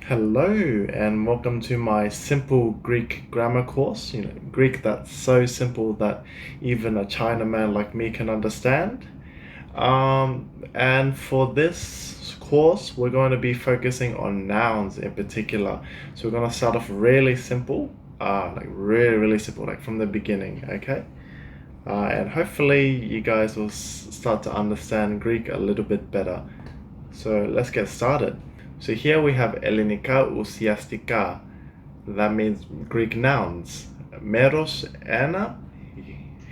Hello and welcome to my simple Greek grammar course. Greek that's so simple that even a Chinaman like me can understand. And for this course, we're going to be focusing on nouns in particular. So we're going to start off really simple, like really simple, like from the beginning, okay? And hopefully you guys will start to understand Greek a little bit better. So let's get started. So here we have Ellinika ουσιαστικά. That means Greek nouns. Meros, ένα,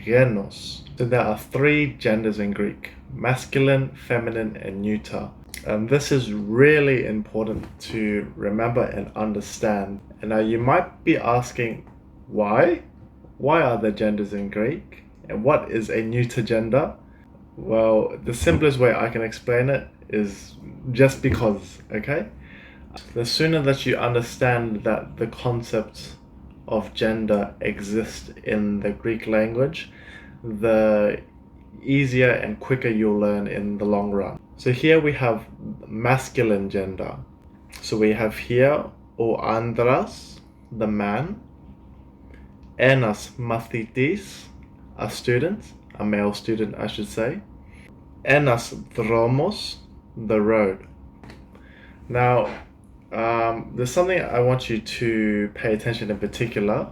genos. So there are three genders in Greek: masculine, feminine, and neuter. And this is really important to remember and understand. And now you might be asking, why? Why are there genders in Greek? And what is a neuter gender? Well, the simplest way I can explain it is just because, okay? The sooner that you understand that the concept of gender exists in the Greek language, the easier and quicker you'll learn in the long run. So here we have masculine gender. So we have here o andras, the man, enas mathitis, a student, a male student I should say, enas dromos, the road. Now, there's something I want you to pay attention in particular.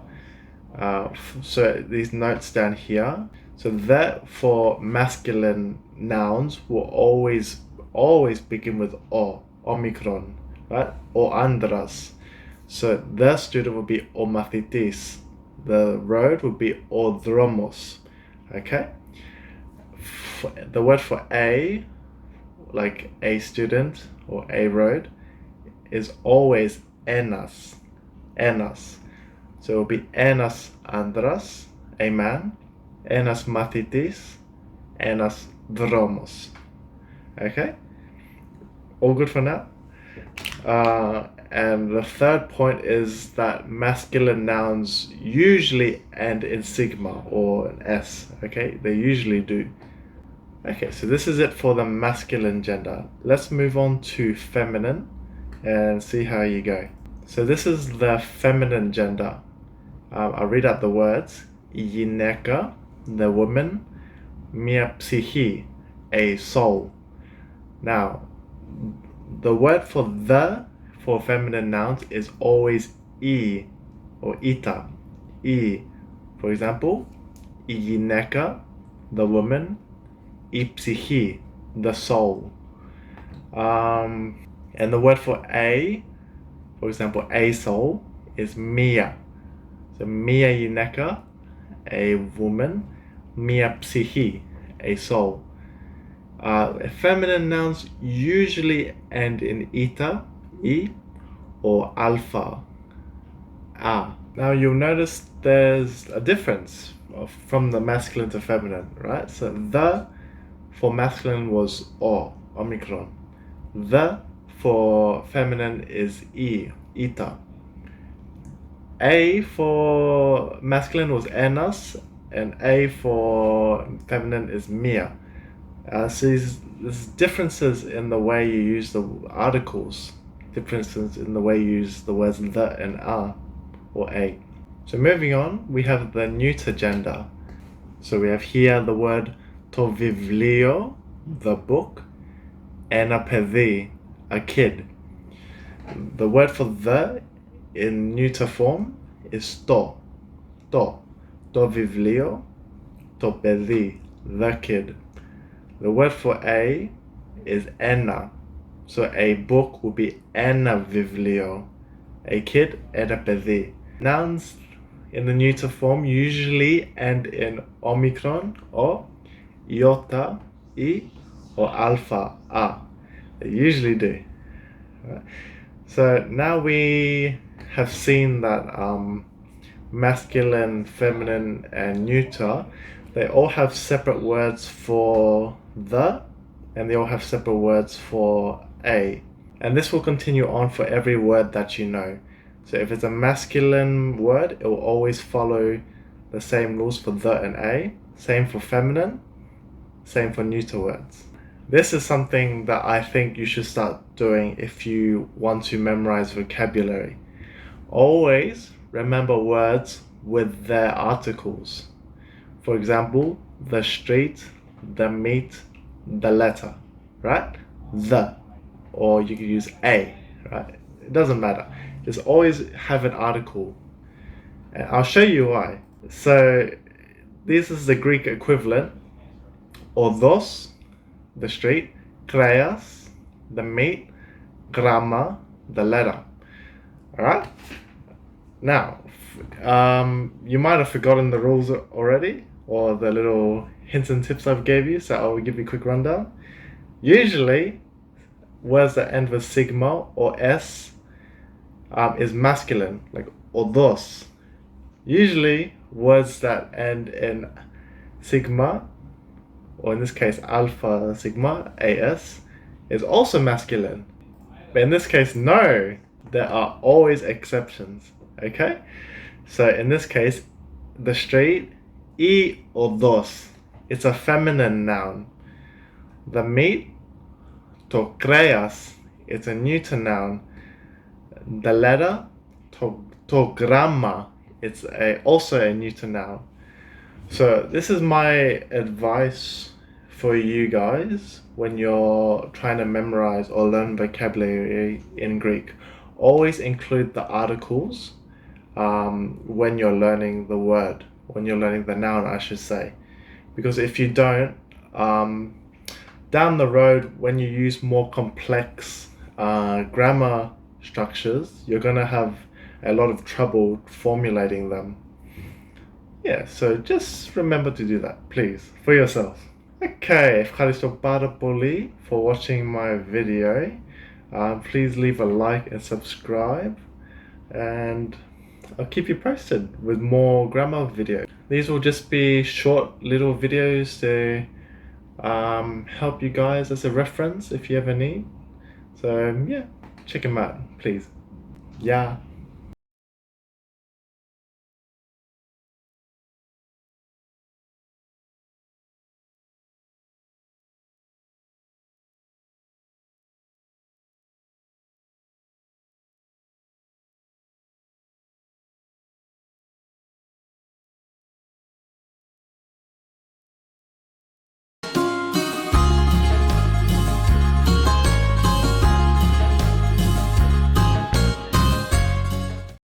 So these notes down here. So that for masculine nouns will always begin with o, omicron, right? O andras. So the student will be o mathitis. The road will be o dromos. Okay? The word for a, like a student or a road, is always enas. So it will be enas andras, a man, enas mathitis, enas dromos. Okay? All good for now? And the third point is that masculine nouns usually end in sigma or an s. Okay? They usually do. Okay, so this is it for the masculine gender. Let's move on to feminine and see how you go. So this is the feminine gender. I'll read out the words. Γυναίκα, the woman. Μια ψυχή, a soul. Now, the word for feminine nouns is always e or ita. E. For example, η γυναίκα, the woman. Η ψυχή, the soul. And the word for a, for example, a soul, is μία. So μία γυναίκα, a woman, μία ψυχή, a soul. Feminine nouns usually end in ita, e, or alpha, a. Now you'll notice there's a difference from the masculine to feminine, right? So the for masculine was o, omicron. The for feminine is e, ita. A for masculine was enas, and a for feminine is mia. So there's differences in the way you use the articles, differences in the way you use the words the and a or a. So moving on, we have the neuter gender. So we have here the word to βιβλίο, the book, ένα παιδί, a kid. The word for the in neuter form is to. To βιβλίο, το παιδί, the kid. The word for a is ένα. So a book will be ένα βιβλίο. A kid, ένα παιδί. Nouns in the neuter form usually end in omicron or iota, e, or alpha, a. They usually do. Right? So now we have seen that masculine, feminine, and neuter, they all have separate words for the, and they all have separate words for a. And this will continue on for every word that you know. So if it's a masculine word, it will always follow the same rules for the and a. Same for feminine. Same for neuter words. This is something that I think you should start doing if you want to memorize vocabulary. Always remember words with their articles. For example, the street, the meat, the letter, right? The, or you can use a, right? It doesn't matter. Just always have an article. And I'll show you why. So this is the Greek equivalent. Odos, the street, kreas, the meat, gramma, the letter. All right. Now, you might have forgotten the rules already, or the little hints and tips I've gave you. So I'll give you a quick rundown. Usually, words that end with sigma or s is masculine, like odos. Usually, words that end in sigma, or in this case alpha sigma, as, is also masculine. But in this case, no, there are always exceptions, okay? So in this case, the street, y or dos, it's a feminine noun. The meat, to creas, it's a neuter noun. The letter, to gramma, it's also a neuter noun. So this is my advice for you guys when you're trying to memorize or learn vocabulary in Greek. Always include the articles when you're learning the word, when you're learning the noun, I should say. Because if you don't, down the road, when you use more complex grammar structures, you're going to have a lot of trouble formulating them. Yeah, so just remember to do that, please, for yourself. Okay, ευχαριστώ πάρα πολύ for watching my video. Please leave a like and subscribe, and I'll keep you posted with more grammar videos. These will just be short little videos to help you guys as a reference if you ever need. So yeah, check them out, please. Yeah.